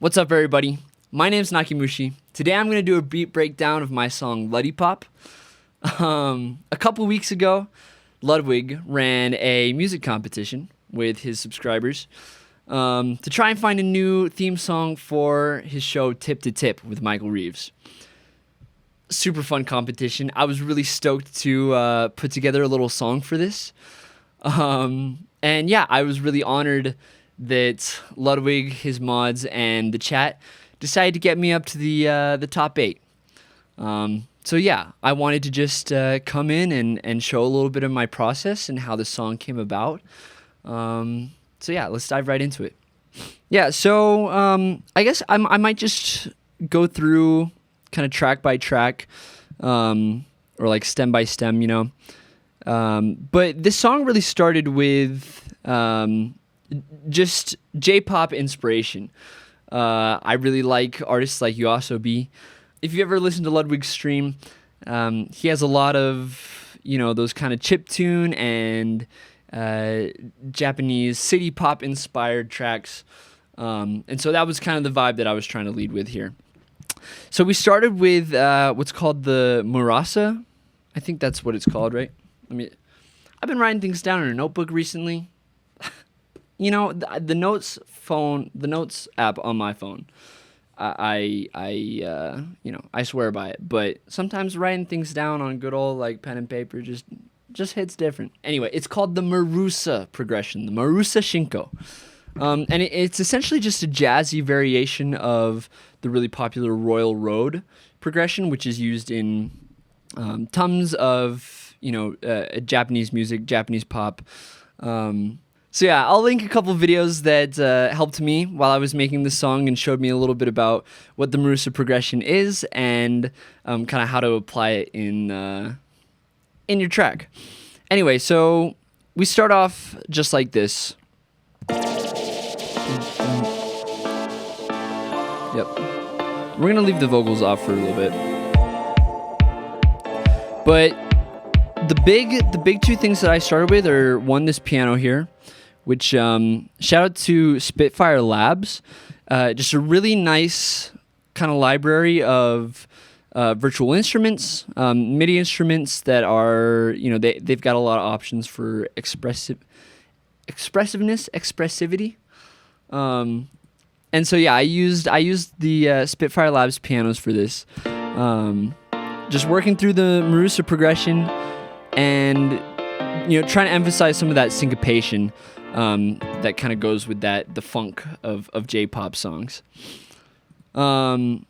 What's up, everybody? My name's Nakimushi. Today I'm going to do a beat breakdown of my song Luddypop. A couple weeks ago, Ludwig ran a music competition with his subscribers to try and find a new theme song for his show Tip to Tip with Michael Reeves. Super fun competition. I was really stoked to put together a little song for this. And yeah, I was really honored that Ludwig, his mods, and the chat decided to get me up to the top 8. So yeah, I wanted to just come in and show a little bit of my process and how the song came about. So yeah, let's dive right into it. Yeah, so I guess I might just go through kind of track by track, or like stem by stem, you know. But this song really started with just J-pop inspiration. I really like artists like YOASOBI. If you ever listen to Ludwig's stream, he has a lot of, you know, those kind of chiptune and Japanese city pop inspired tracks. And so that was kind of the vibe that I was trying to lead with here. So we started with what's called the Murasa. I think that's what it's called, right? I've been writing things down in a notebook recently. You know, the notes app on my phone, I swear by it. But sometimes writing things down on good old like pen and paper just hits different. Anyway, it's called the Marusa progression, the Marusa Shinko, and it's essentially just a jazzy variation of the really popular Royal Road progression, which is used in tons of Japanese music, Japanese pop. So yeah, I'll link a couple videos that helped me while I was making this song and showed me a little bit about what the Marusa progression is and kind of how to apply it in your track. Anyway, so we start off just like this. Yep. We're gonna leave the vocals off for a little bit. But the big two things that I started with are, one, this piano here, which shout out to Spitfire Labs, just a really nice kind of library of virtual instruments, MIDI instruments that are, you know, they've got a lot of options for expressivity. And so yeah, I used the Spitfire Labs pianos for this, just working through the Marusa progression and, you know, trying to emphasize some of that syncopation that kind of goes with the funk of J-pop songs. The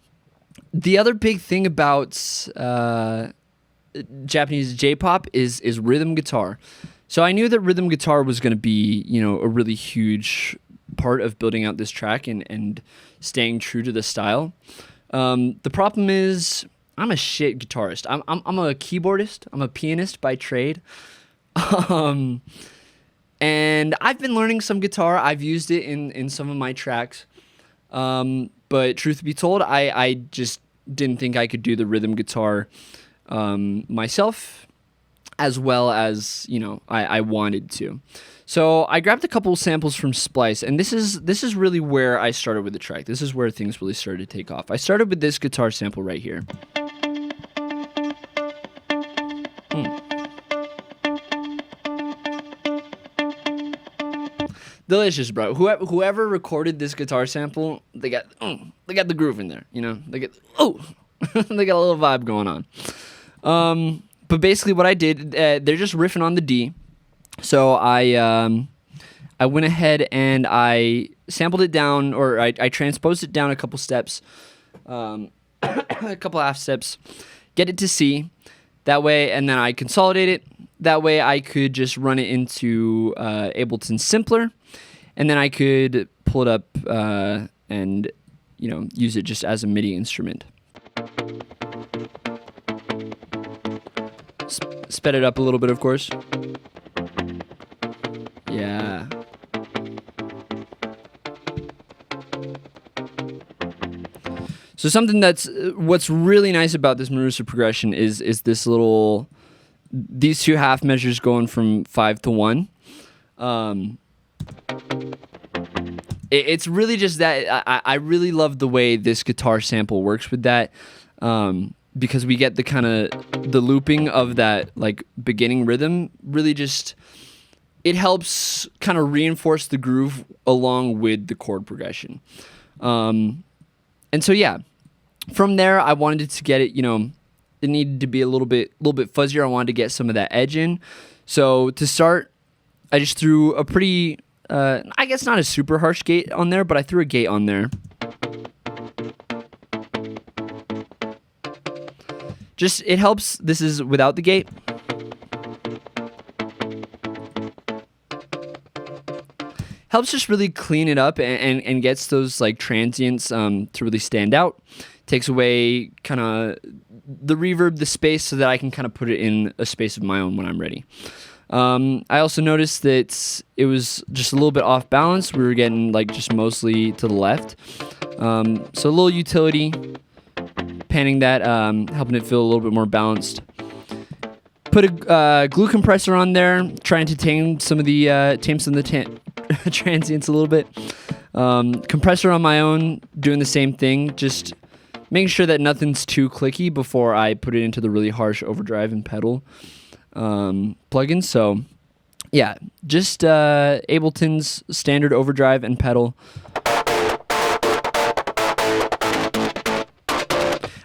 other big thing about Japanese J-pop is rhythm guitar. So I knew that rhythm guitar was going to be, you know, a really huge part of building out this track and staying true to the style. The problem is I'm a shit guitarist. I'm a keyboardist. I'm a pianist by trade. And I've been learning some guitar. I've used it in some of my tracks. But truth be told, I just didn't think I could do the rhythm guitar myself as well as, you know, I wanted to. So I grabbed a couple samples from Splice, and this is really where I started with the track. This is where things really started to take off. I started with this guitar sample right here. Delicious, bro. Whoever recorded this guitar sample, they got the groove in there, you know. They got they got a little vibe going on. But basically, what I did, they're just riffing on the D. So I went ahead and I sampled it down, or I transposed it down a couple steps, a couple half steps, get it to C. That way, and then I consolidate it. That way, I could just run it into Ableton Simpler, and then I could pull it up and, you know, use it just as a MIDI instrument. Sped it up a little bit, of course. Yeah. So what's really nice about this Marusa progression is this little, these two half measures going from 5 to 1. It's really just that I really love the way this guitar sample works with that, because we get the kind of the looping of that like beginning rhythm. Really, just it helps kind of reinforce the groove along with the chord progression. And so yeah, from there I wanted to get it. It needed to be a little bit fuzzier. I wanted to get some of that edge in. So to start, I just threw a pretty. I guess not a super harsh gate on there, but I threw a gate on there. Just, it helps. This is without the gate. Helps just really clean it up and gets those like transients to really stand out. Takes away kind of the reverb, the space, so that I can kind of put it in a space of my own when I'm ready. I also noticed that it was just a little bit off balance. We were getting like just mostly to the left. So a little utility, panning that, helping it feel a little bit more balanced. Put a glue compressor on there, trying to tame some of the transients a little bit. Compressor on my own, doing the same thing, just making sure that nothing's too clicky before I put it into the really harsh overdrive and pedal plugins. So yeah, just Ableton's standard overdrive and pedal.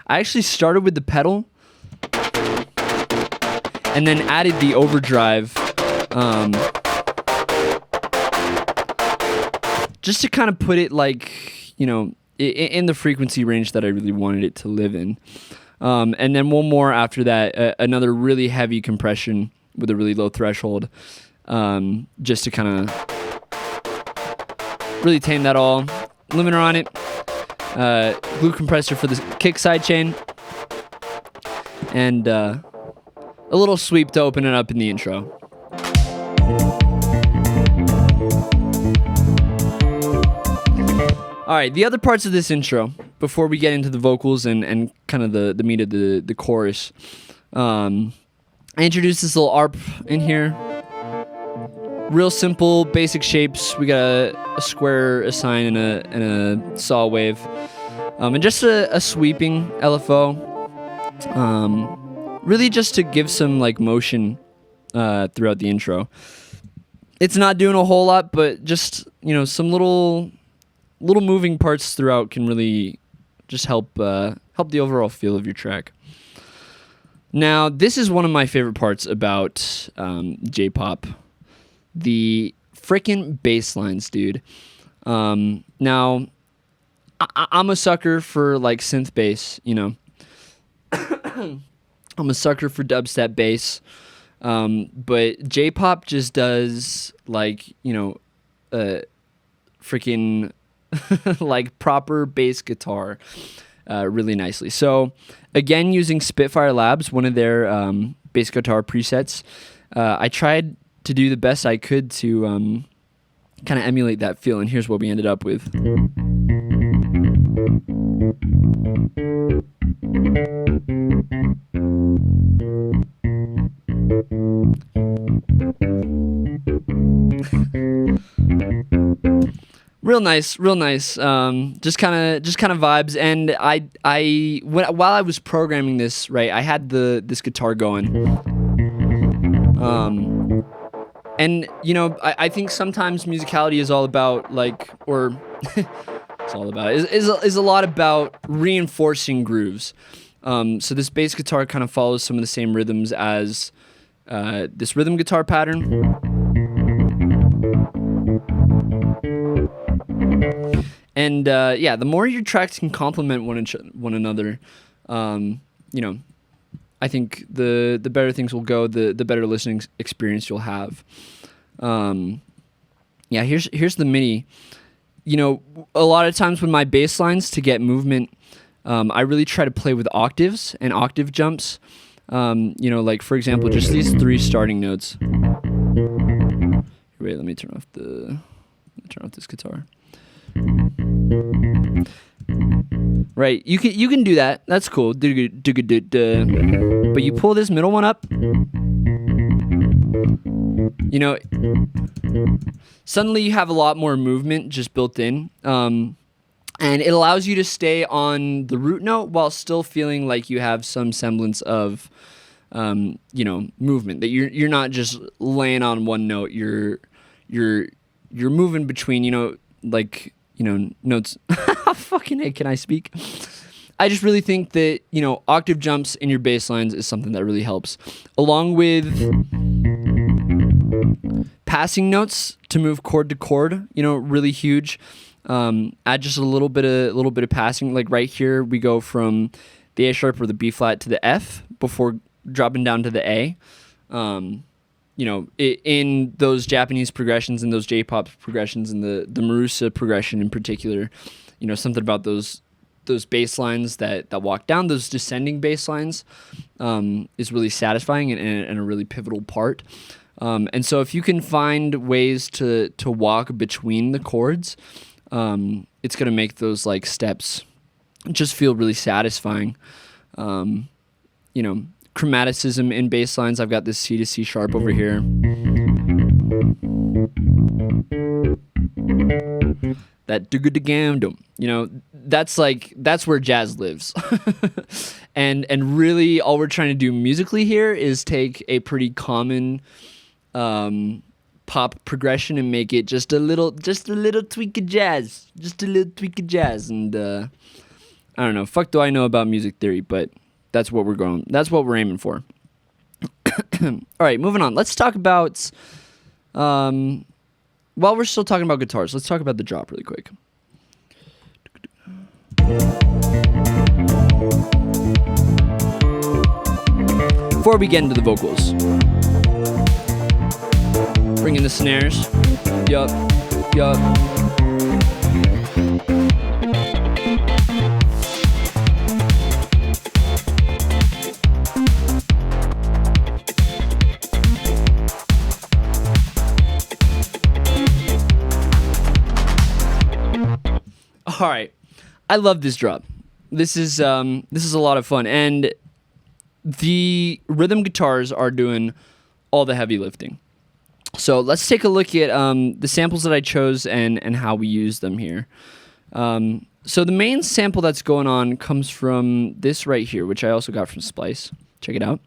I actually started with the pedal and then added the overdrive just to kind of put it like, in the frequency range that I really wanted it to live in. And then one more after that, another really heavy compression with a really low threshold, just to kind of really tame that all. Limiter on it, glue compressor for the kick sidechain, and a little sweep to open it up in the intro. All right, the other parts of this intro, before we get into the vocals and kind of the meat of the chorus, I introduced this little ARP in here. Real simple, basic shapes. We got a square, a sine, and a saw wave, and just a sweeping LFO. Really, just to give some like motion throughout the intro. It's not doing a whole lot, but just some little moving parts throughout can really just help the overall feel of your track. Now, this is one of my favorite parts about J-pop. The frickin' bass lines, dude. Now, I'm a sucker for like synth bass, I'm a sucker for dubstep bass. But J-pop just does like, freaking like proper bass guitar really nicely. So again, using Spitfire Labs, one of their bass guitar presets, I tried to do the best I could to kind of emulate that feel, and here's what we ended up with. Real nice. Just kind of vibes. And while I was programming this, right, I had this guitar going. And I think sometimes musicality is all about is a lot about reinforcing grooves. So this bass guitar kind of follows some of the same rhythms as this rhythm guitar pattern. And the more your tracks can complement one another, I think the better things will go, the better listening experience you'll have. Here's the MIDI. A lot of times with my bass lines, to get movement, I really try to play with octaves and octave jumps. Like for example, just these 3 starting notes. Wait, let me turn off this guitar. Right, you can do that. That's cool. But you pull this middle one up. suddenly you have a lot more movement just built in. And it allows you to stay on the root note while still feeling like you have some semblance of, movement. That you're not just laying on one note. You're moving between, notes. Fucking hey, can I speak? I just really think that, octave jumps in your bass lines is something that really helps, along with passing notes to move chord to chord. Really huge. Add just a little bit of passing. Like right here, we go from the A sharp or the B flat to the F before dropping down to the A. In those Japanese progressions and those J-pop progressions and the Marusa progression in particular, something about those bass lines that walk down, those descending bass lines, is really satisfying and a really pivotal part. And so if you can find ways to walk between the chords, it's going to make those like steps just feel really satisfying. Chromaticism in bass lines. I've got this C to C sharp over here. That do-ga-da-gam-dum. That's where jazz lives. and really all we're trying to do musically here is take a pretty common pop progression and make it just a little tweak of jazz. Just a little tweak of jazz. And I don't know, fuck do I know about music theory, but that's what we're aiming for. All right, moving on. Let's talk about while we're still talking about guitars, let's talk about the drop really quick. Before we get into the vocals, bring in the snares. Yup. All right, I love this drop. This is a lot of fun, and the rhythm guitars are doing all the heavy lifting. So let's take a look at the samples that I chose and how we use them here. So the main sample that's going on comes from this right here, which I also got from Splice. Check it out.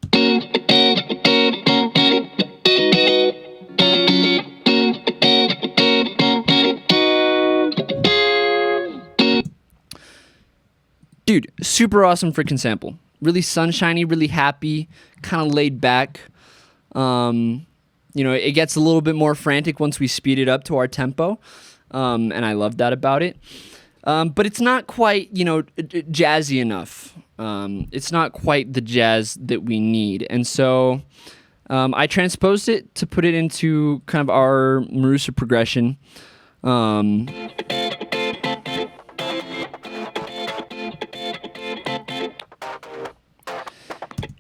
Dude, super awesome freaking sample. Really sunshiny, really happy, kind of laid back. It gets a little bit more frantic once we speed it up to our tempo, and I love that about it. But it's not quite, jazzy enough. It's not quite the jazz that we need. And so I transposed it to put it into kind of our Marusa progression.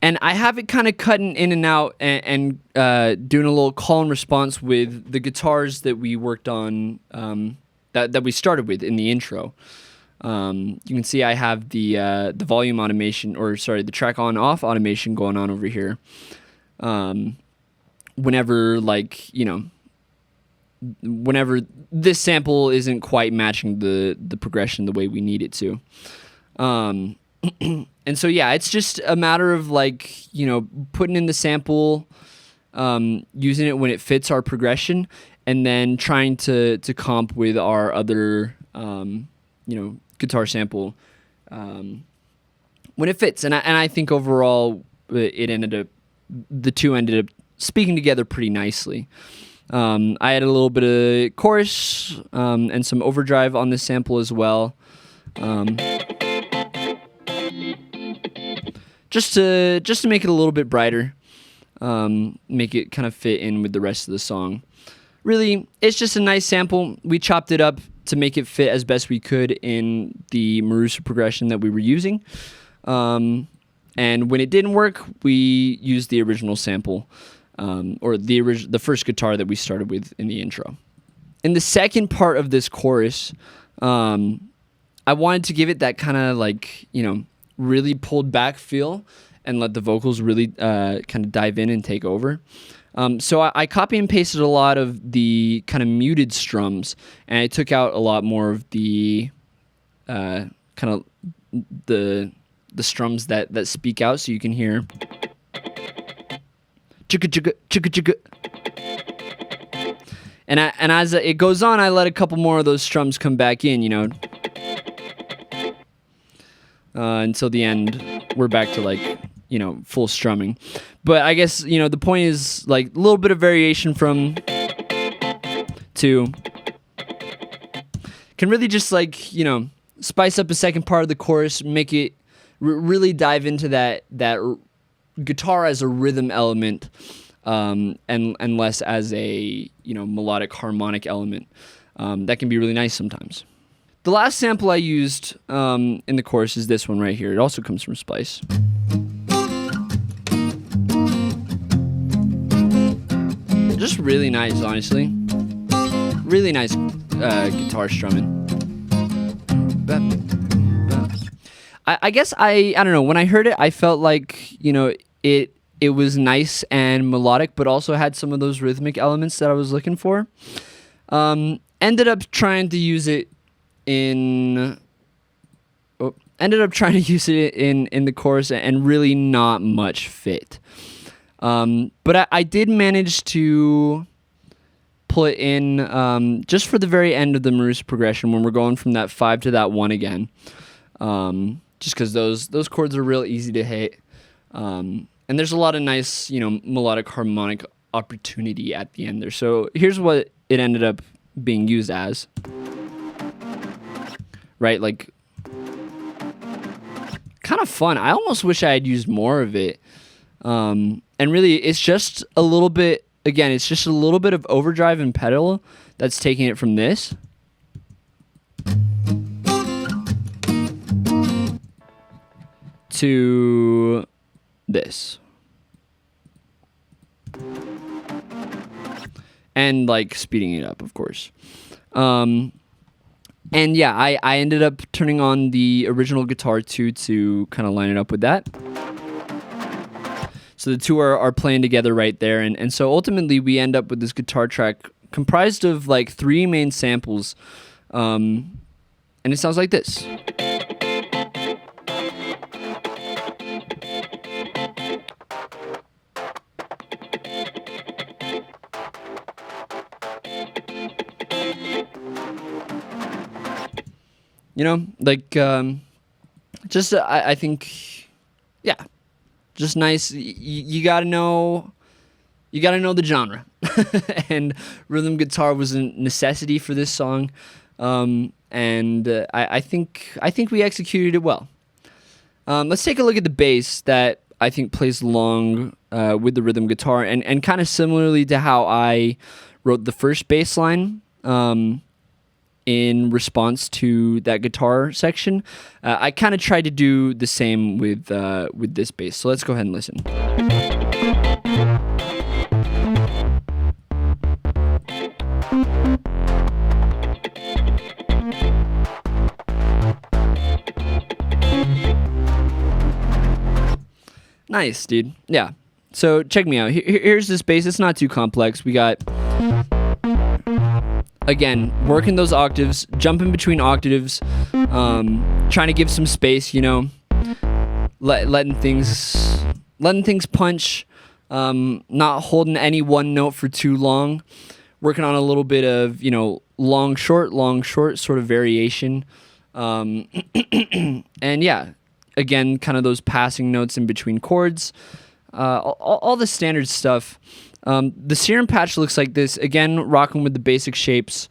And I have it kind of cutting in and out and doing a little call and response with the guitars that we worked on, that we started with in the intro. You can see I have the volume automation, the track on off automation going on over here. Whenever this sample isn't quite matching the progression the way we need it to. And so, yeah, it's just a matter of putting in the sample, using it when it fits our progression, and then trying to comp with our other, guitar sample when it fits. And I think overall the two ended up speaking together pretty nicely. I had a little bit of chorus and some overdrive on this sample as well. Just to make it a little bit brighter, make it kind of fit in with the rest of the song. Really, it's just a nice sample. We chopped it up to make it fit as best we could in the Marusa progression that we were using. And when it didn't work, we used the original sample, or the first guitar that we started with in the intro. In the second part of this chorus, I wanted to give it that kind of really pulled back feel and let the vocals really kind of dive in and take over. So I copy and pasted a lot of the kind of muted strums, and I took out a lot more of the kind of the strums that speak out, so you can hear chugga chugga chugga chugga. And as it goes on, I let a couple more of those strums come back in, until the end, we're back to like, full strumming. But I guess, the point is like a little bit of variation from to can really just like, spice up a second part of the chorus, make it really dive into that guitar as a rhythm element, and less as a, melodic harmonic element. That can be really nice sometimes. The last sample I used in the chorus is this one right here. It also comes from Splice. Just really nice, honestly. Really nice guitar strumming. I guess I don't know. When I heard it, I felt like, it was nice and melodic, but also had some of those rhythmic elements that I was looking for. Ended up trying to use it in the chorus, and really not much fit. But I did manage to pull it in just for the very end of the Marusa progression, when we're going from that 5 to that 1 again. Just because those chords are real easy to hit. And there's a lot of nice, melodic harmonic opportunity at the end there. So here's what it ended up being used as. Right, like, kind of fun. I almost wish I had used more of it. And really, it's just a little bit, again, it's just a little bit of overdrive and pedal that's taking it from this to this. And like speeding it up, of course. And yeah, I ended up turning on the original guitar too, to kind of line it up with that. So the two are playing together right there. And so ultimately we end up with this guitar track comprised of like 3 main samples. And it sounds like this. Just I think, yeah, just nice. You gotta know the genre, and rhythm guitar was a necessity for this song, and I think we executed it well. Let's take a look at the bass that I think plays along with the rhythm guitar, and kind of similarly to how I wrote the first bass line. In response to that guitar section, I kind of tried to do the same with this bass. So let's go ahead and listen. Nice, dude. Yeah. So check me out. Here's this bass. It's not too complex. We got, again, working those octaves, jumping between octaves, trying to give some space, letting things punch, not holding any one note for too long, working on a little bit of, long, short sort of variation. And yeah, again, kind of those passing notes in between chords, all the standard stuff. The serum patch looks like this. Again, rocking with the basic shapes.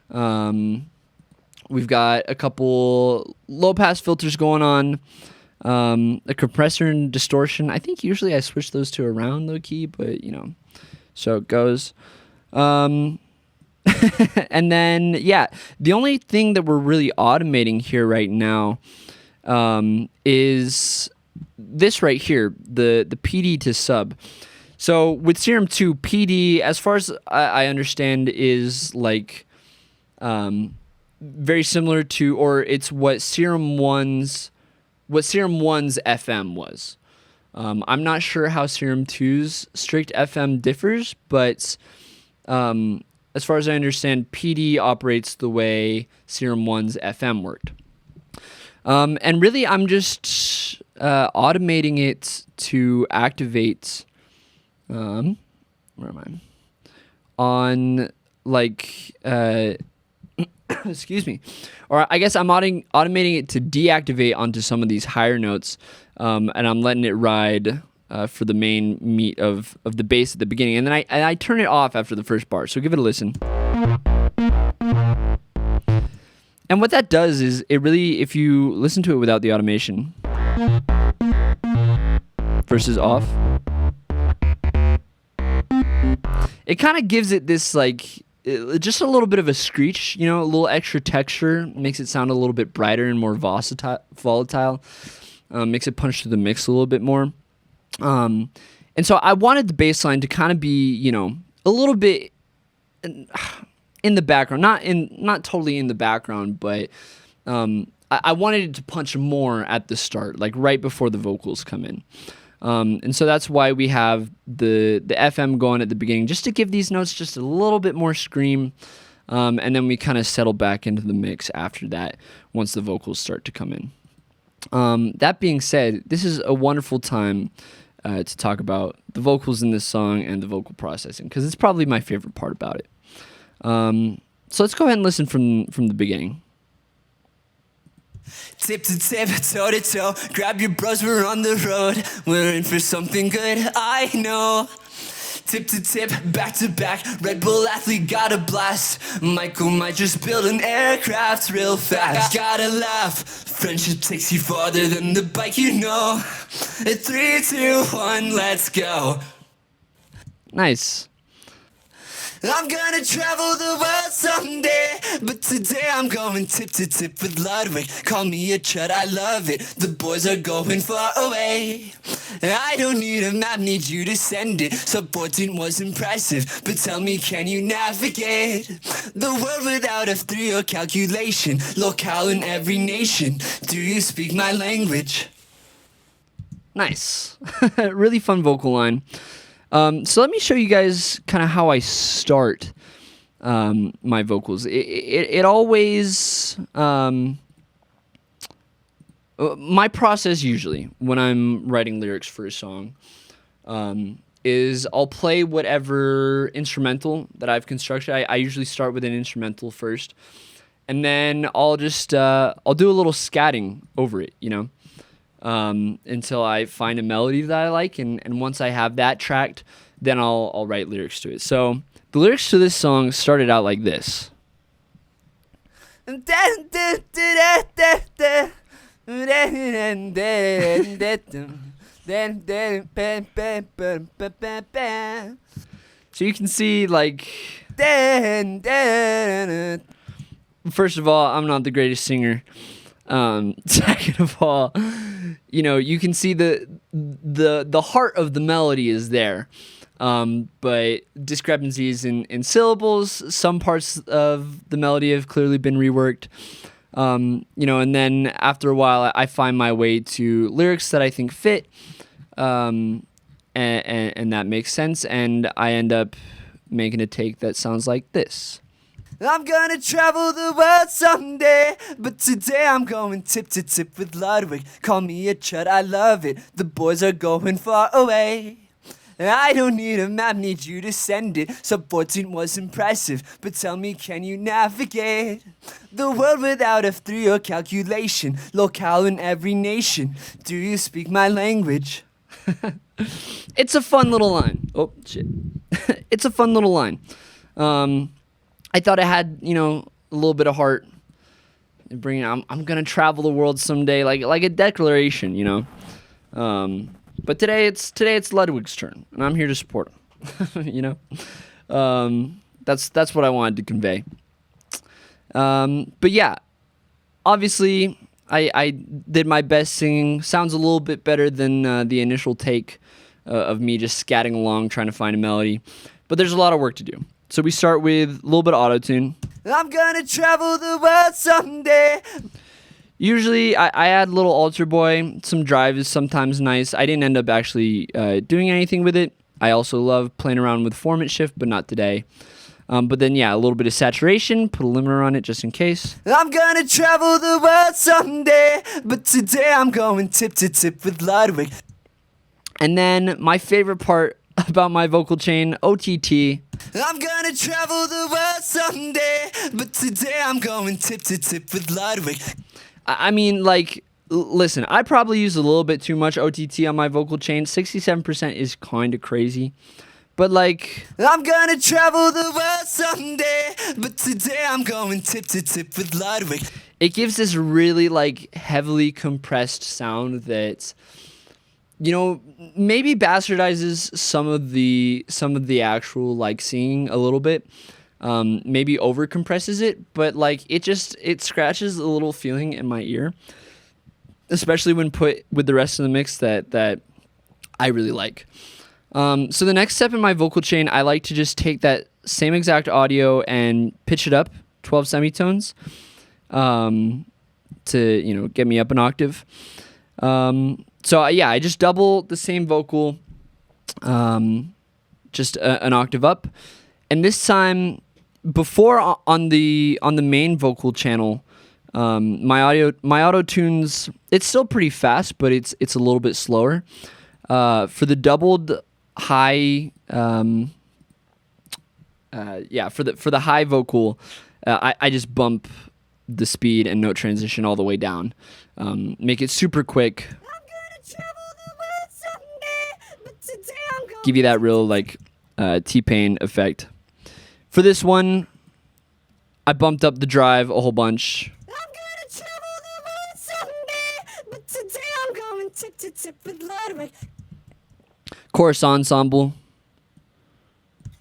We've got a couple low-pass filters going on. A compressor and distortion. I think usually I switch those two around low-key, but, so it goes. And then, yeah, the only thing that we're really automating here right now is this right here, the PD to sub. So with Serum 2, PD, as far as I understand, is like very similar to, or it's what Serum 1's FM was. I'm not sure how Serum 2's strict FM differs, but as far as I understand, PD operates the way Serum 1's FM worked. And really, I'm just automating it to activate, where am I? On, like, excuse me. Or I guess I'm automating it to deactivate onto some of these higher notes, and I'm letting it ride for the main meat of the bass at the beginning. And then I turn it off after the first bar, so give it a listen. And what that does is it really, if you listen to it without the automation versus off, it kind of gives it this like just a little bit of a screech, you know, a little extra texture, makes it sound a little bit brighter and more volatile, makes it punch through the mix a little bit more. And so I wanted the bass line to kind of be, you know, a little bit in the background, not totally in the background, but I wanted it to punch more at the start, like right before the vocals come in. And so that's why we have the FM going at the beginning, just to give these notes just a little bit more scream, and then we kind of settle back into the mix after that once the vocals start to come in. That being said, this is a wonderful time to talk about the vocals in this song and the vocal processing, because it's probably my favorite part about it. So let's go ahead and listen from the beginning. Tip to tip, toe to toe, grab your bros, we're on the road. We're in for something good, I know. Tip to tip, back to back, Red Bull athlete got a blast. Michael might just build an aircraft real fast. Gotta laugh, friendship takes you farther than the bike, you know. 3, 2, 1, let's go. Nice. I'm gonna travel the world someday, but today I'm going tip to tip with Ludwig. Call me a chud, I love it. The boys are going far away. I don't need a map, need you to send it. Sub 14 was impressive, but tell me, can you navigate the world without F3 or calculation? Locale in every nation. Do you speak my language? Nice. Really fun vocal line. So let me show you guys kind of how I start my vocals. It always, my process usually when I'm writing lyrics for a song is I'll play whatever instrumental that I've constructed. I usually start with an instrumental first, and then I'll just I'll do a little scatting over it, you know. Until I find a melody that I like, and once I have that tracked, then I'll write lyrics to it. So the lyrics to this song started out like this. So you can see, like, first of all, I'm not the greatest singer. Second of all, you know, you can see the heart of the melody is there, but discrepancies in syllables. Some parts of the melody have clearly been reworked, you know, and then after a while, I find my way to lyrics that I think fit, and that makes sense, and I end up making a take that sounds like this. I'm gonna travel the world someday, but today I'm going tip to tip with Ludwig. Call me a chud, I love it. The boys are going far away. I don't need a map, need you to send it. Sub 14 was impressive, but tell me, can you navigate the world without F3 or calculation? Locale in every nation. Do you speak my language? It's a fun little line. Oh, shit. It's a fun little line. I thought it had, you know, a little bit of heart. I'm gonna travel the world someday, like a declaration, you know. But today it's Ludwig's turn, and I'm here to support him. You know, that's what I wanted to convey. But yeah, obviously I did my best singing. Sounds a little bit better than the initial take of me just scatting along trying to find a melody. But there's a lot of work to do. So we start with a little bit of auto-tune. I'm gonna travel the world someday. Usually, I add a little altar boy. Some drive is sometimes nice. I didn't end up actually doing anything with it. I also love playing around with format shift, but not today. But then, yeah, a little bit of saturation. Put a limiter on it just in case. I'm gonna travel the world someday, but today I'm going tip to tip with Ludwig. And then my favorite part about my vocal chain, OTT. I'm gonna travel the world someday, but today I'm going tip to tip with Ludwig. I mean, like, listen, I probably use a little bit too much OTT on my vocal chain. 67% is kind of crazy. But, like, I'm gonna travel the world someday, but today I'm going tip to tip with Ludwig. It gives this really, like, heavily compressed sound that, you know, maybe bastardizes some of the actual, like, singing a little bit. Maybe over compresses it, but like it scratches a little feeling in my ear, especially when put with the rest of the mix that I really like. So the next step in my vocal chain, I like to just take that same exact audio and pitch it up 12 semitones, to, you know, get me up an octave. So yeah, I just double the same vocal, just an octave up, and this time, before on the main vocal channel, my auto tunes, it's still pretty fast, but it's a little bit slower. For the doubled high, for the high vocal, I just bump the speed and note transition all the way down, make it super quick. Give you that real like T-Pain effect. For this one, I bumped up the drive a whole bunch. I'm gonna travel the world someday, but today I'm going tip to tip with Ludwig. Chorus ensemble.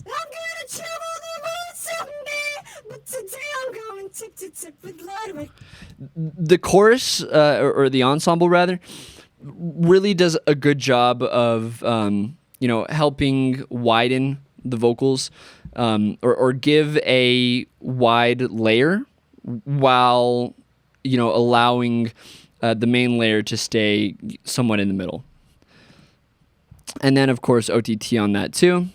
I'm gonna travel the world someday, but today I'm going tip to tip with Ludwig. The chorus, or the ensemble rather, really does a good job of, you know, helping widen the vocals, or give a wide layer while, you know, allowing the main layer to stay somewhat in the middle. And then, of course, OTT on that too,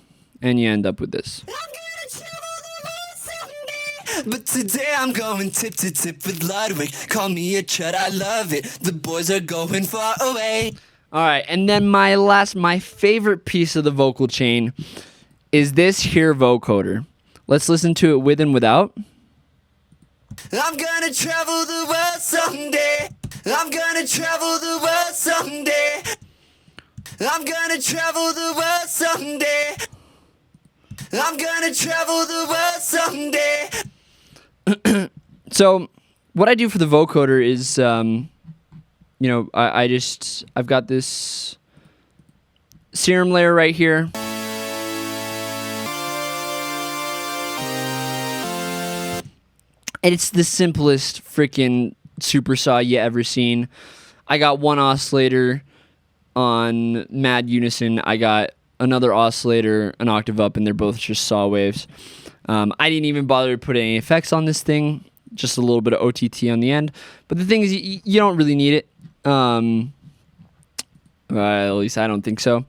and you end up with this. I'm gonna travel the world someday, but today I'm going tip to tip with Ludwig. Call me a chud, I love it. The boys are going far away. All right, and then my favorite piece of the vocal chain is this here vocoder. Let's listen to it with and without. I'm gonna travel the world someday. I'm gonna travel the world someday. I'm gonna travel the world someday. I'm gonna travel the world someday. So what I do for the vocoder is, you know, I've got this serum layer right here. And it's the simplest freaking super saw you ever seen. I got one oscillator on mad unison. I got another oscillator an octave up, and they're both just saw waves. I didn't even bother to put any effects on this thing, just a little bit of OTT on the end. But the thing is, you don't really need it. At least I don't think so.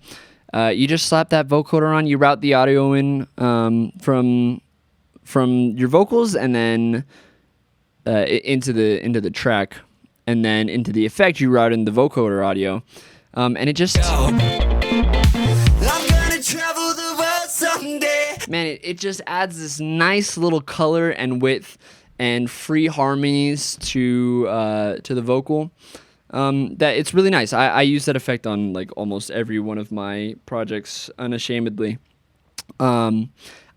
You just slap that vocoder on, you route the audio in from your vocals, and then into the track, and then into the effect you route in the vocoder audio, and it just I'm gonna travel the world someday. man, it just adds this nice little color and width and free harmonies to the vocal, that it's really nice. I use that effect on like almost every one of my projects unashamedly.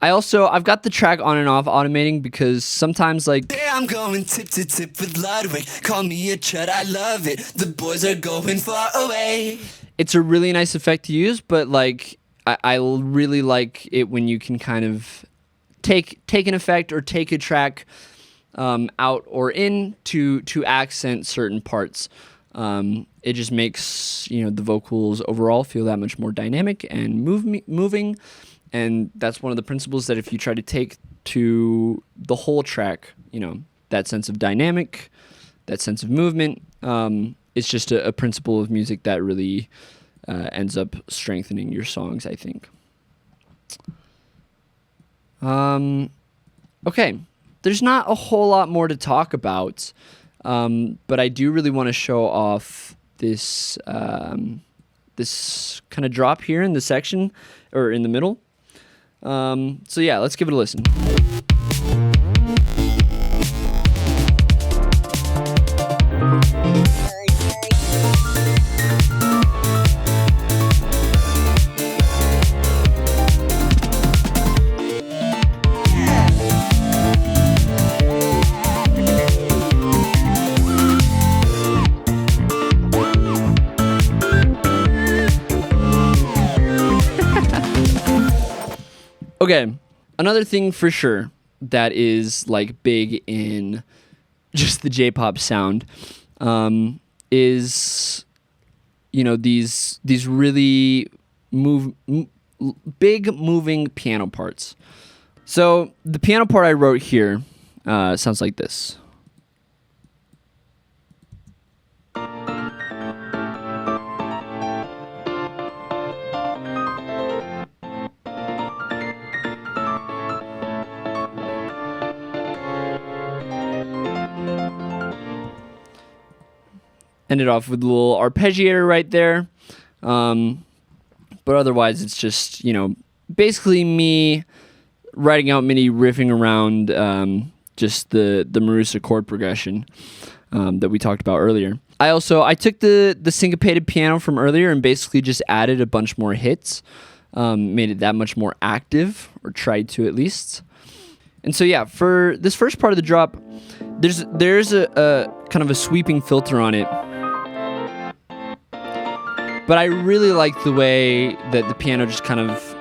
I've got the track on and off automating because sometimes like Today I'm going tip to tip with Ludwig. Call me a chud, I love it. The boys are going far away. it's a really nice effect to use, but like I really like it when you can kind of take an effect or take a track out or in to accent certain parts. It just makes, you know, the vocals overall feel that much more dynamic and moving. And that's one of the principles that if you try to take to the whole track, you know, that sense of dynamic, that sense of movement. It's just a principle of music that really ends up strengthening your songs, I think. Okay, there's not a whole lot more to talk about, but I do really want to show off this this kind of drop here in the section, or in the middle. So yeah, let's give it a listen. Okay, another thing for sure that is like big in just the J-pop sound is, you know, these really big moving piano parts. So the piano part I wrote here sounds like this. Ended off with a little arpeggiator right there. But otherwise, it's just, you know, basically me writing out MIDI, riffing around just the Marusa chord progression that we talked about earlier. I took the syncopated piano from earlier and basically just added a bunch more hits, made it that much more active, or tried to at least. And so yeah, for this first part of the drop, there's a kind of a sweeping filter on it. But I really like the way that the piano just kind of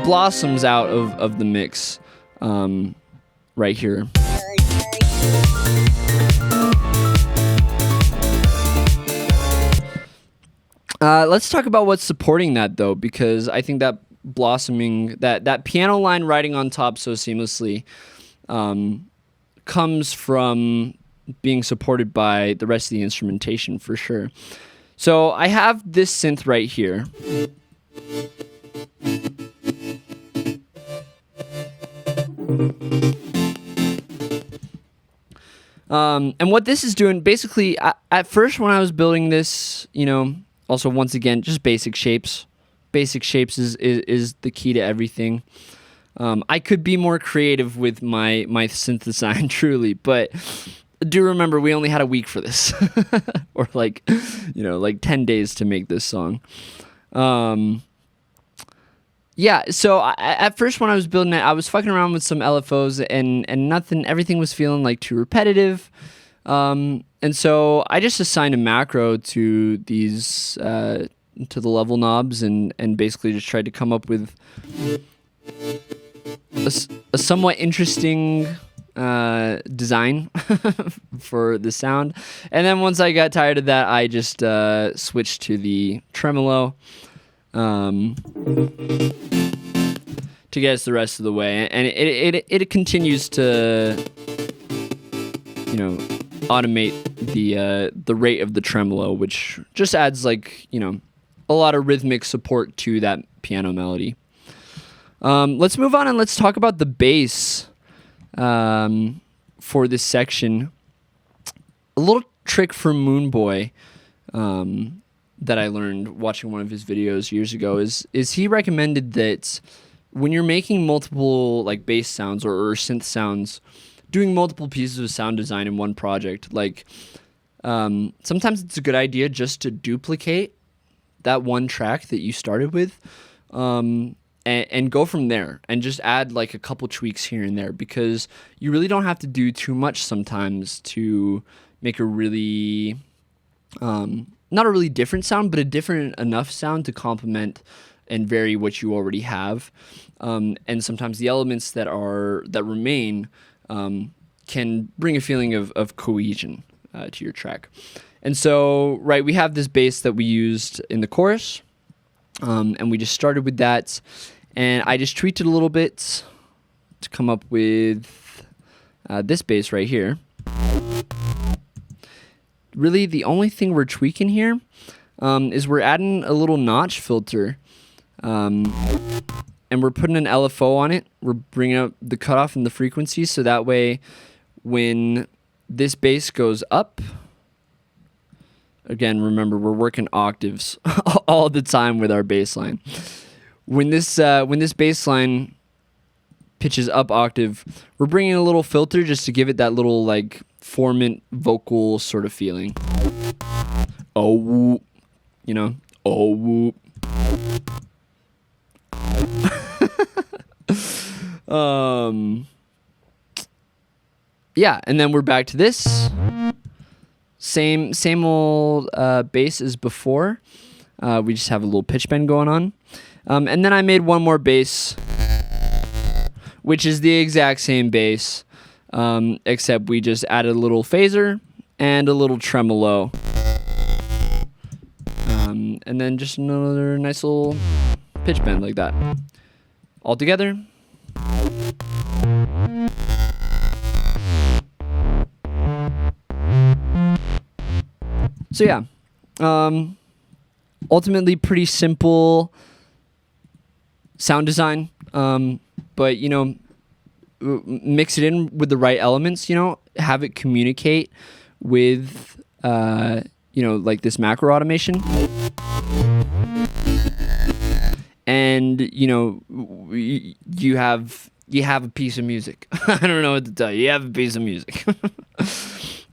blossoms out of the mix right here. Let's talk about what's supporting that, though, because I think that blossoming, that piano line riding on top so seamlessly comes from being supported by the rest of the instrumentation for sure. So I have this synth right here. And what this is doing, basically, at first when I was building this, you know, also once again, just basic shapes. Basic shapes is the key to everything. I could be more creative with my synth design, truly, but do remember we only had a week for this, or like 10 days to make this song. Yeah, so at first when I was building it, I was fucking around with some LFOs and everything was feeling like too repetitive. And so I just assigned a macro to these, to the level knobs and basically just tried to come up with a somewhat interesting design for the sound. And then once I got tired of that, I just switched to the tremolo to get us the rest of the way. And it continues to, you know, automate the rate of the tremolo, which just adds like, you know, a lot of rhythmic support to that piano melody. Let's move on and let's talk about the bass for this section. A little trick from Moonboy that I learned watching one of his videos years ago is he recommended that when you're making multiple like bass sounds or synth sounds, doing multiple pieces of sound design in one project, like sometimes it's a good idea just to duplicate that one track that you started with and go from there and just add like a couple tweaks here and there, because you really don't have to do too much sometimes to make a really not a really different sound, but a different enough sound to complement and vary what you already have. And sometimes the elements that remain can bring a feeling of cohesion to your track. And so, right, we have this bass that we used in the chorus, and we just started with that, and I just tweaked it a little bit to come up with this bass right here. really the only thing we're tweaking here is we're adding a little notch filter. And we're putting an LFO on it. We're bringing up the cutoff and the frequency so that way when this bass goes up, again, remember we're working octaves all the time with our bass line. When this bass line pitches up octave, we're bringing a little filter just to give it that little like formant vocal sort of feeling. Oh, whoop, you know, oh, whoop. Yeah, and then we're back to this same old bass as before. We just have a little pitch bend going on, and then I made one more bass, which is the exact same bass, except we just added a little phaser and a little tremolo, and then just another nice little pitch bend like that. All together. So yeah, ultimately pretty simple sound design, but you know, mix it in with the right elements, you know, have it communicate with, you know, like this macro automation. And you know, you have a piece of music. I don't know what to tell you. You have a piece of music.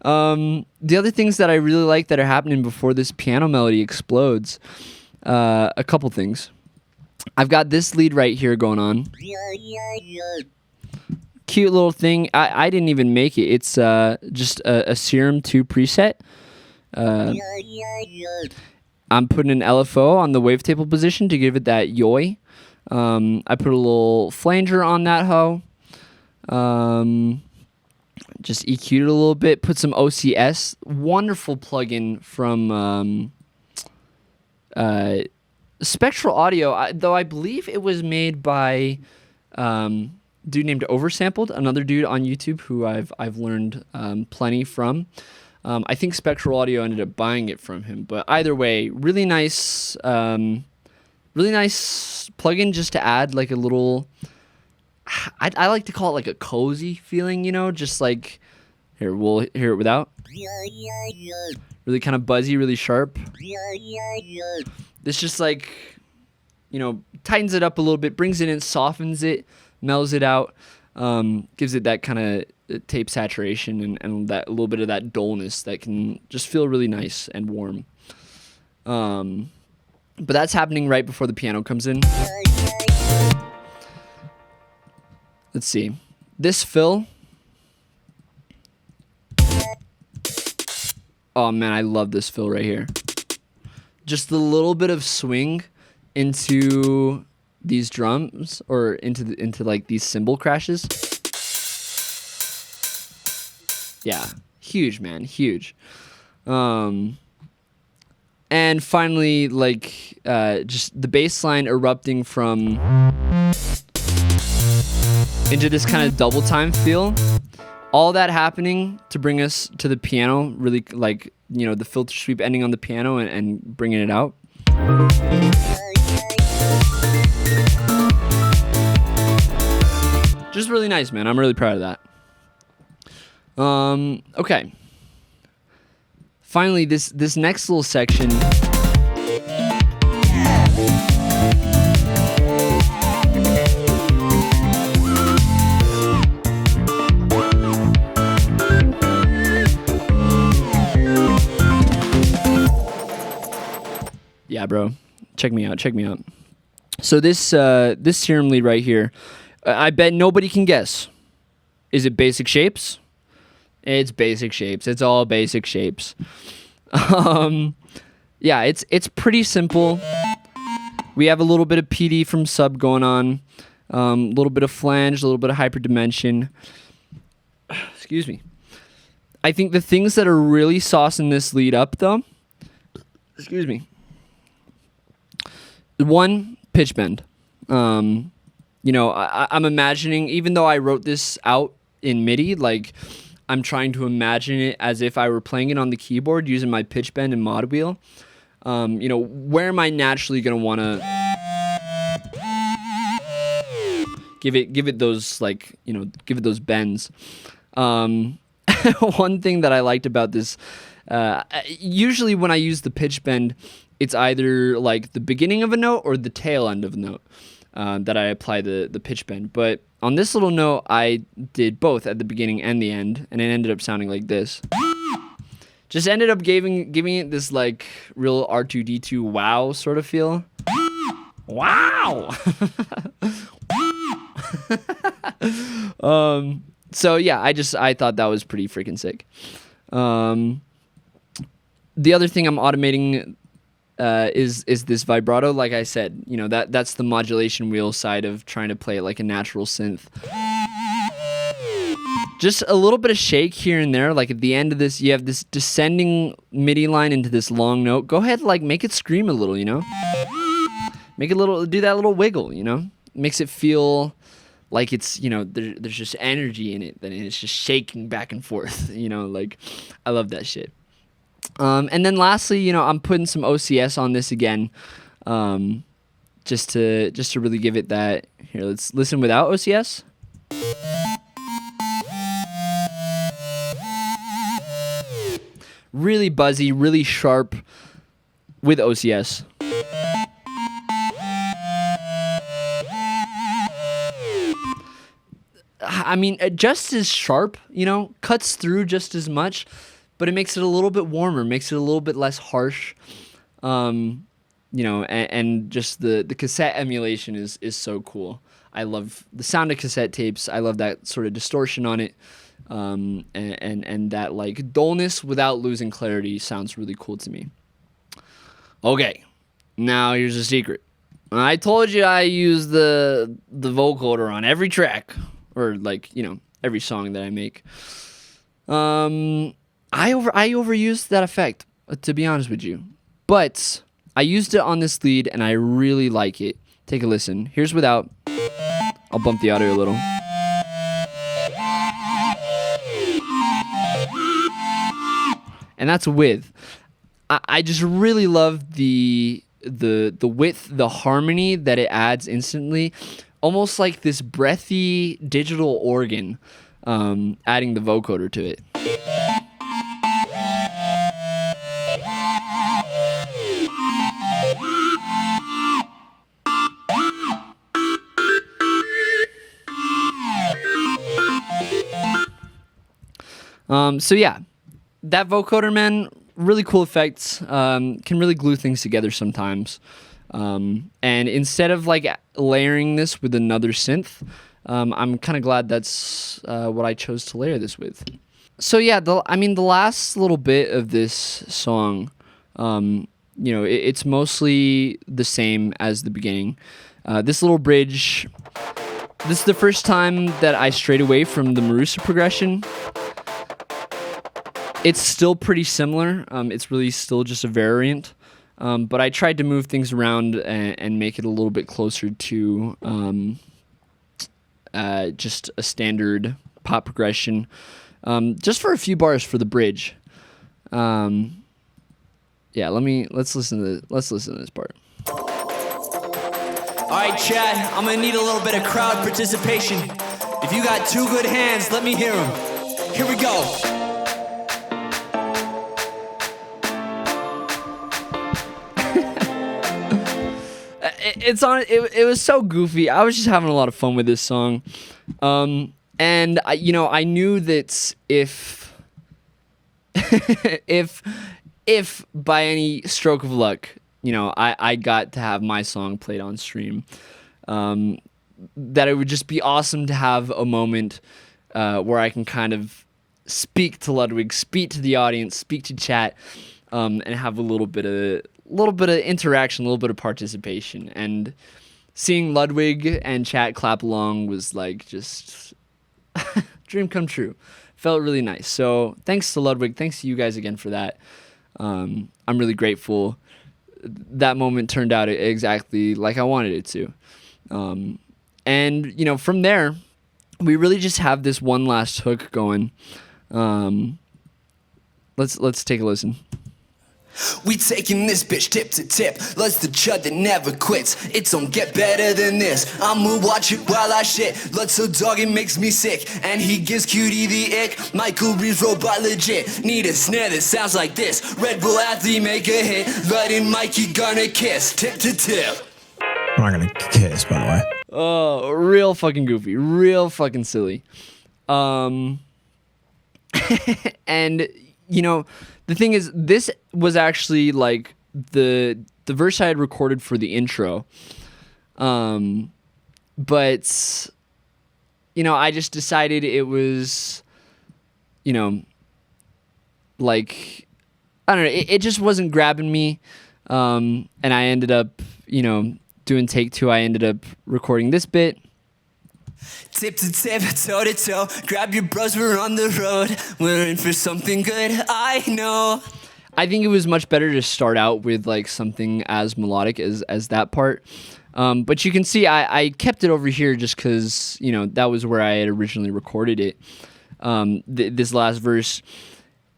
The other things that I really like that are happening before this piano melody explodes, a couple things. I've got this lead right here going on. Cute little thing. I didn't even make it. It's just a Serum 2 preset. I'm putting an LFO on the wavetable position to give it that yoy. I put a little flanger on that hoe. Just EQ'd it a little bit. Put some OCS. Wonderful plugin from Spectral Audio. Though I believe it was made by dude named Oversampled, another dude on YouTube who I've learned plenty from. I think Spectral Audio ended up buying it from him, but either way, really nice plugin just to add like a little. I like to call it like a cozy feeling, you know, just like here we'll hear it without. Really kind of buzzy, really sharp. This just like, you know, tightens it up a little bit, brings it in, softens it, mellows it out, gives it that kind of tape saturation and that a little bit of that dullness that can just feel really nice and warm. But that's happening right before the piano comes in. Let's see. This fill. Oh man, I love this fill right here. Just a little bit of swing into these drums or into like these cymbal crashes. Yeah, huge, man, huge. And finally, like just the bass line erupting from into this kind of double time feel. All that happening to bring us to the piano, really like, you know, the filter sweep ending on the piano and bringing it out. Just really nice, man. I'm really proud of that. Okay. Finally, this next little section. Yeah, bro. Check me out. So this Serum lead right here, I bet nobody can guess. Is it basic shapes? It's basic shapes. It's all basic shapes. Yeah, it's pretty simple. We have a little bit of PD from sub going on, a little bit of flange, a little bit of hyperdimension. Excuse me. I think the things that are really saucing this lead up, though. Excuse me. One, pitch bend. You know, I'm imagining, even though I wrote this out in MIDI, like, I'm trying to imagine it as if I were playing it on the keyboard using my pitch bend and mod wheel. Where am I naturally going to want to give it those, give it those bends. One thing that I liked about this, usually when I use the pitch bend, it's either like the beginning of a note or the tail end of a note that I apply the pitch bend. But on this little note, I did both at the beginning and the end, and it ended up sounding like this. Just ended up giving it this like real R2D2 wow sort of feel. Wow. So yeah, I thought that was pretty freaking sick. The other thing I'm automating is this vibrato. Like I said, that's the modulation wheel side of trying to play it like a natural synth. Just a little bit of shake here and there. Like at the end of this, you have this descending MIDI line into this long note. Go ahead, like make it scream a little, Make it do that little wiggle, Makes it feel like it's, there's just energy in it, and it's just shaking back and forth, like I love that shit. And then lastly, I'm putting some OCS on this again, just to really give it that. Here, let's listen without OCS. Really buzzy, really sharp with OCS. I mean, just as sharp, cuts through just as much, but it makes it a little bit warmer, makes it a little bit less harsh. And just the cassette emulation is so cool. I love the sound of cassette tapes. I love that sort of distortion on it. And that like dullness without losing clarity sounds really cool to me. Okay, now here's a secret. I told you I use the vocoder on every track, or every song that I make. I overused that effect, to be honest with you, but I used it on this lead and I really like it. Take a listen. Here's without. I'll bump the audio a little. And that's with. I just really love the width, the harmony that it adds instantly, almost like this breathy digital organ, adding the vocoder to it. So yeah, that vocoder, man, really cool effects. Can really glue things together sometimes. And instead of like layering this with another synth, I'm kind of glad that's what I chose to layer this with. So yeah, the last little bit of this song, it's mostly the same as the beginning. This little bridge, this is the first time that I strayed away from the Marusa progression. It's still pretty similar. It's really still just a variant. But I tried to move things around and make it a little bit closer to just a standard pop progression, just for a few bars for the bridge. Yeah, let's listen to this part. All right, Chad, I'm gonna need a little bit of crowd participation. If you got two good hands, let me hear them. Here we go. It was so goofy. I was just having a lot of fun with this song. And I knew that if by any stroke of luck, I got to have my song played on stream, that it would just be awesome to have a moment where I can kind of speak to Ludwig, speak to the audience, speak to chat, and have a little bit of interaction, a little bit of participation. And seeing Ludwig and chat clap along was like just dream come true. Felt really nice. So thanks to Ludwig, thanks to you guys again for that. I'm really grateful. That moment turned out exactly like I wanted it to. And from there, we really just have this one last hook going. Let's take a listen. We taking this bitch tip to tip. Let's the chud that never quits. It don't get better than this. I'ma watch it while I shit. Let's so dog it makes me sick. And he gives cutie the ick. Michael Reeves robot legit. Need a snare that sounds like this. Red Bull athlete make a hit. Letting Mikey gonna kiss. Tip to tip. I'm not gonna kiss, by the way. Oh, real fucking goofy. Real fucking silly. And, you know, the thing is, this was actually like the verse I had recorded for the intro. But, you know, I just decided it was, you know, like, I don't know, it just wasn't grabbing me. And I ended up, you know, doing take two. I ended up recording this bit. Tip to tip, toe to toe. Grab your bros, we're on the road. We're in for something good, I know. I think it was much better to start out with like something as melodic as that part. But you can see I kept it over here just because, you know, that was where I had originally recorded it, this last verse.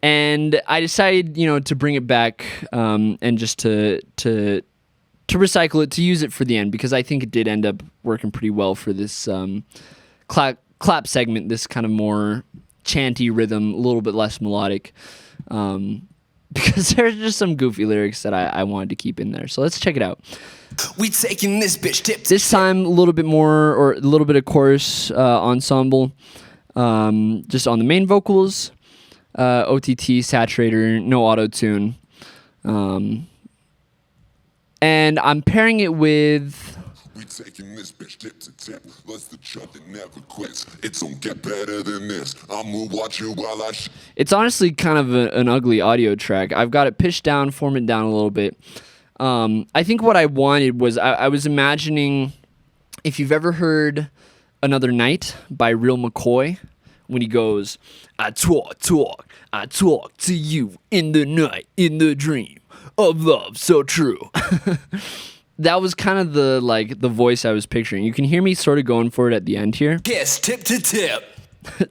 And I decided, you know, to bring it back and just to recycle it, to use it for the end, because I think it did end up working pretty well for this clap segment, this kind of more chanty rhythm, a little bit less melodic, because there's just some goofy lyrics that I wanted to keep in there. So let's check it out. We taking this bitch tip. This time a little bit more, or a little bit of chorus ensemble, just on the main vocals, OTT, saturator, no auto-tune. And I'm pairing it with... We taking this bitch tip to tip. Let's the chud that never quits. It don't get better than this. I'ma watch it while I It's honestly kind of an ugly audio track. I've got it pitched down, form it down a little bit. I think what I wanted was, I was imagining, if you've ever heard Another Night by Real McCoy, when he goes, I talk to you in the night, in the dream of love so true. That was kind of the voice I was picturing. You can hear me sort of going for it at the end here. Yes, tip to tip.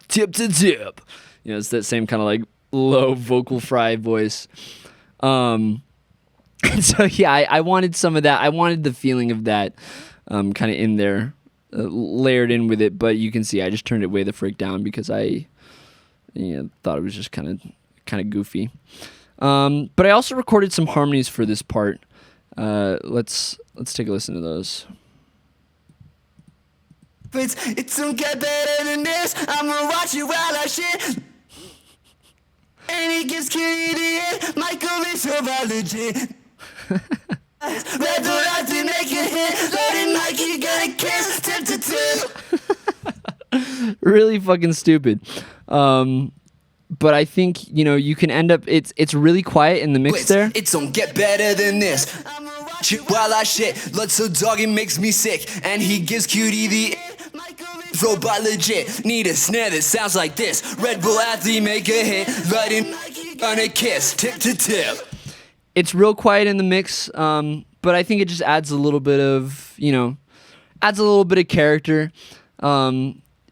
Tip to tip. You know, it's that same kind of like low vocal fry voice. And so yeah, I wanted some of that. I wanted the feeling of that kind of in there, layered in with it. But you can see I just turned it way the frick down because I thought it was just kind of goofy. But I also recorded some harmonies for this part. Let's take a listen to those. It don't get better than this. I'ma watch you while I shit. And he gives Kitty the hit. Michael is so legit. Red Bull out to make a hit. Loaded Mikey gonna kiss. Tip to tip. Really fucking stupid. But I think, you know, you can end up, it's really quiet in the mix there. It don't get better than this. I'ma watch it while I shit. Blood so dog it makes me sick. And he gives Cutie the robot legit. Need a snare that sounds like this. Red Bull athlete make a hit. Letting gonna kiss. Tip to tip. It's real quiet in the mix, but I think it just adds a little bit of, you know, adds a little bit of character.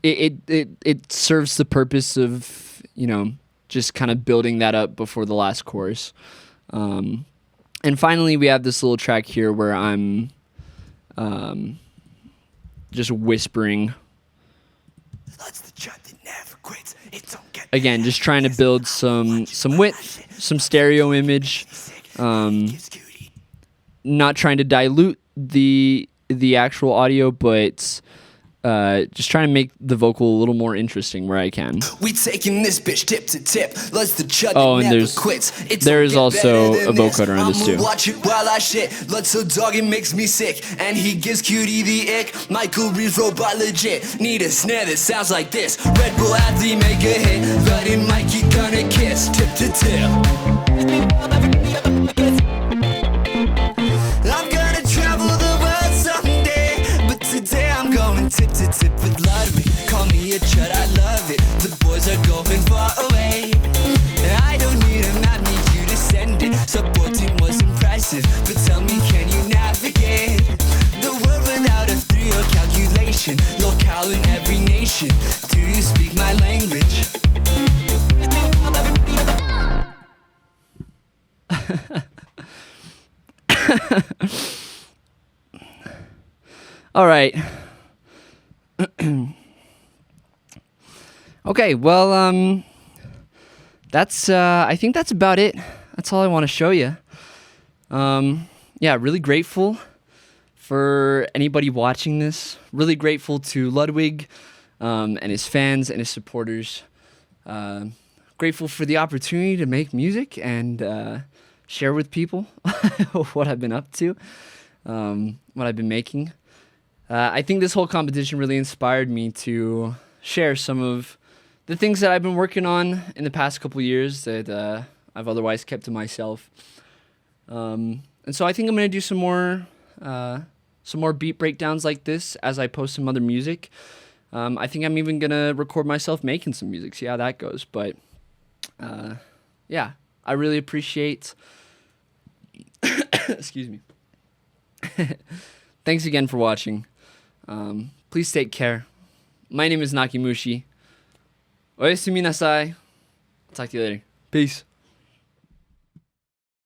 It serves the purpose of, you know, just kind of building that up before the last chorus. And finally, we have this little track here where I'm just whispering. Again, just trying to build some width, some stereo image. Not trying to dilute the actual audio, but just trying to make the vocal a little more interesting where I can. We taking this bitch tip to tip. Let's the chud Oh, and never quits. there is also a vocoder on this too. Watch it while I shit. Let's so dog it makes me sick. And he gives Cutie the ick. Michael Reeves robot legit. Need a snare that sounds like this. Red Bull athlete make a hit. Letting Mikey gonna kiss. Tip to tip. I'm gonna travel the world someday, but today I'm going tip to tip with Ludwig. Call me a chud, I love it. The boys are going far away. I don't need a map, need you to send it. Support team was impressive, but tell me, can you navigate the world without a 3 or calculation? Locale in every nation. Do you speak my language? All right. Okay, well, that's I think that's about it. That's all I want to show you. Yeah, really grateful for anybody watching this. Really grateful to Ludwig and his fans and his supporters. Grateful for the opportunity to make music and share with people what I've been up to, what I've been making. I think this whole competition really inspired me to share some of the things that I've been working on in the past couple years that I've otherwise kept to myself. And so I think I'm gonna do some more beat breakdowns like this as I post some other music. I think I'm even gonna record myself making some music, see how that goes. But yeah, I really appreciate. Excuse me. Thanks again for watching. Please take care. My name is Nakimushi. Oyasumi nasai. Talk to you later. Peace.